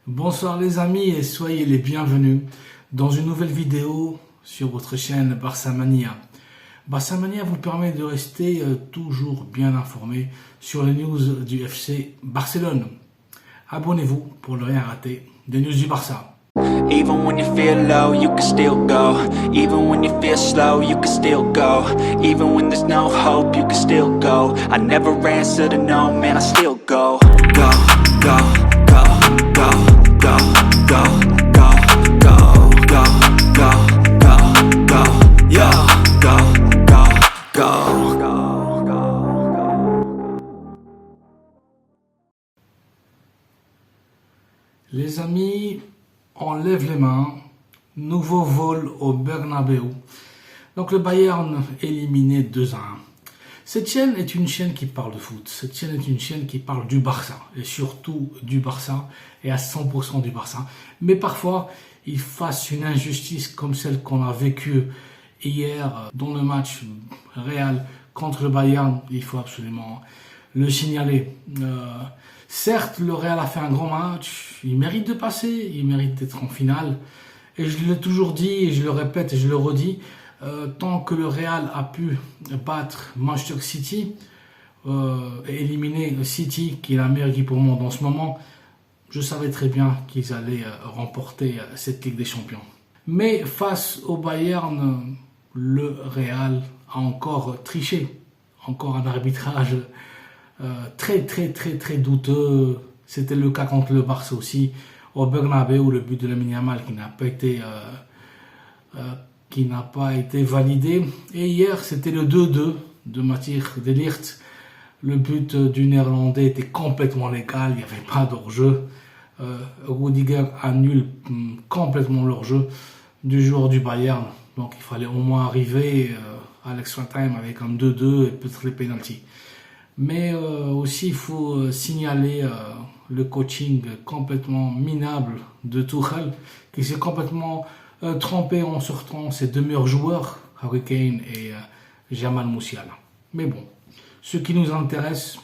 Bonsoir les amis et soyez les bienvenus dans une nouvelle vidéo sur votre chaîne Barçamania. Barçamania vous permet de rester toujours bien informé sur les news du FC Barcelone. Abonnez-vous pour ne rien rater des news du Barça. Even when you feel low, you can still go. Even when you feel slow, you can still go. Even when there's no hope, you can still go. I never answer to no, man, I still go. Go, go, go, go, go, go, go, go, go, go, go, go, yeah, go, go, go. Les amis, on lève les mains, nouveau vol au Bernabéu. Donc le Bayern éliminé 2-1. Cette chaîne est une chaîne qui parle de foot. Cette chaîne est une chaîne qui parle du Barça. Et surtout du Barça et à 100% du Barça. Mais parfois, il fasse une injustice comme celle qu'on a vécue hier dans le match Real contre le Bayern. Il faut absolument le signaler. Certes, le Real a fait un grand match, il mérite de passer, il mérite d'être en finale. Et je l'ai toujours dit, et je le répète et je le redis, tant que le Real a pu battre Manchester City et éliminer City, qui est la meilleure équipe au monde en ce moment, je savais très bien qu'ils allaient remporter cette Ligue des Champions. Mais face au Bayern, le Real a encore triché, encore un arbitrage très douteux. C'était le cas contre le Barça aussi au Bernabéu, le but de Lamine Yamal qui n'a pas été validé. Et hier c'était le 2-2 de Matthijs de Ligt. Le but du Néerlandais était complètement légal, il n'y avait pas d'hors-jeu. Rudiger annule complètement l'hors-jeu du joueur du Bayern. Donc il fallait au moins arriver à l'extra time avec un 2-2 et peut-être les pénaltys. Mais aussi, il faut signaler le coaching complètement minable de Tuchel, qui s'est complètement trompé en sortant ses deux meilleurs joueurs, Harry Kane et Jamal Musiala. Mais bon, ce qui nous intéresse,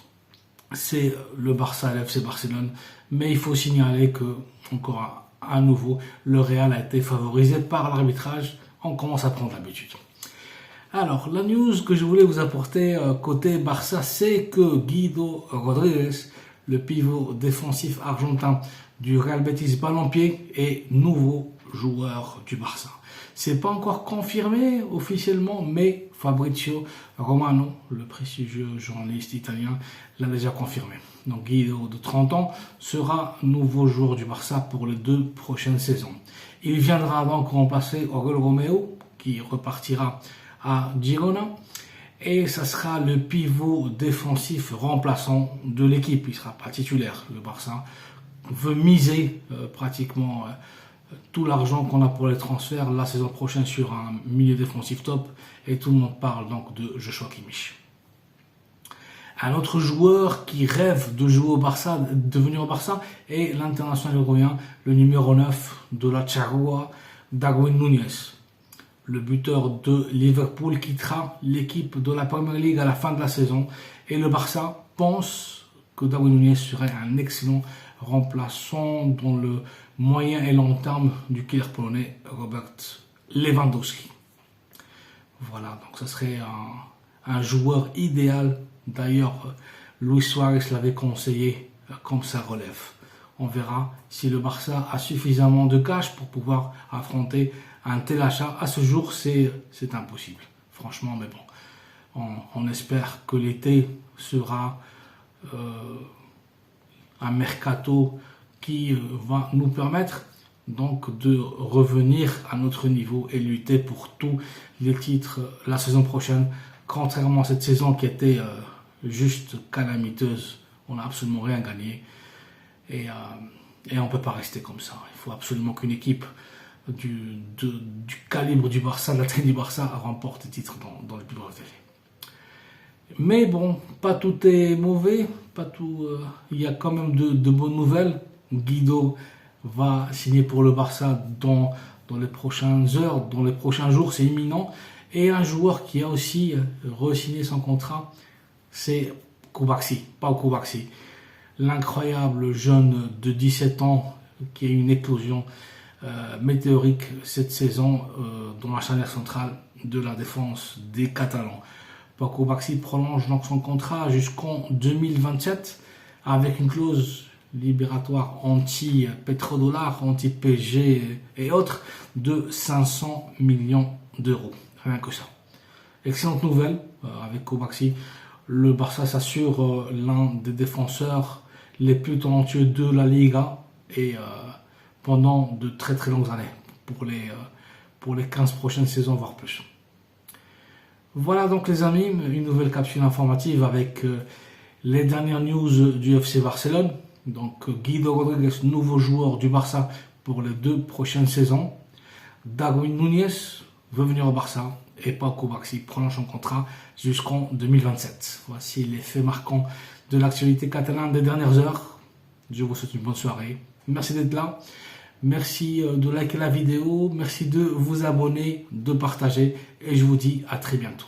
c'est le Barça et le FC Barcelone. Mais il faut signaler que, encore à nouveau, le Real a été favorisé par l'arbitrage. On commence à prendre l'habitude. Alors, la news que je voulais vous apporter côté Barça, c'est que Guido Rodriguez, le pivot défensif argentin du Real Betis Balompié, est nouveau joueur du Barça. C'est pas encore confirmé officiellement, mais Fabrizio Romano, le prestigieux journaliste italien, l'a déjà confirmé. Donc Guido, de 30 ans, sera nouveau joueur du Barça pour les 2 prochaines saisons. Il viendra donc remplacer Oriol Romeu, qui repartira à Girona, et ça sera le pivot défensif remplaçant de l'équipe. Il ne sera pas titulaire. Le Barça veut miser pratiquement tout l'argent qu'on a pour les transferts la saison prochaine sur un milieu défensif top, et tout le monde parle donc de Joshua Kimmich. Un autre joueur qui rêve de jouer au Barça, de venir au Barça, est l'international uruguayen, le numéro 9 de la Charrua, Darwin Núñez. Le buteur de Liverpool quittera l'équipe de la Premier League à la fin de la saison. Et le Barça pense que Darwin Núñez serait un excellent remplaçant dans le moyen et long terme du killer polonais Robert Lewandowski. Voilà, donc ce serait un joueur idéal. D'ailleurs, Luis Suarez l'avait conseillé comme ça relève. On verra si le Barça a suffisamment de cash pour pouvoir affronter un tel achat. À ce jour, c'est impossible, franchement, mais bon, on espère que l'été sera un mercato qui va nous permettre donc de revenir à notre niveau et lutter pour tous les titres la saison prochaine, contrairement à cette saison qui était juste calamiteuse. On n'a absolument rien gagné et on ne peut pas rester comme ça. Il faut absolument qu'une équipe du calibre du Barça, de la taille du Barça, remporte des titres dans le plus grand télé. Mais bon, pas tout est mauvais, pas tout. Il y a quand même de bonnes nouvelles. Guido va signer pour le Barça dans les prochaines heures, dans les prochains jours, c'est imminent. Et un joueur qui a aussi re-signé son contrat, c'est Koubaxi, l'incroyable jeune de 17 ans qu'il y ait une éclosion météorique cette saison dans la charnière centrale de la défense des Catalans. Paco Baxi prolonge donc son contrat jusqu'en 2027 avec une clause libératoire anti-pétrodollar, anti-PG et autres de 500 millions d'euros. Rien que ça. Excellente nouvelle avec Kovaci. Le Barça s'assure l'un des défenseurs les plus talentueux de la Liga et pendant de très très longues années pour les 15 prochaines saisons voire plus. Voilà donc les amis, une nouvelle capsule informative avec les dernières news du FC Barcelone. Donc Guido Rodriguez, nouveau joueur du Barça pour les 2 prochaines saisons. Darwin Núñez veut venir au Barça et Paco Baxi prolonge son contrat jusqu'en 2027. Voici les faits marquants de l'actualité catalane des dernières heures. Je vous souhaite une bonne soirée. Merci d'être là. Merci de liker la vidéo. Merci de vous abonner, de partager. Et je vous dis à très bientôt.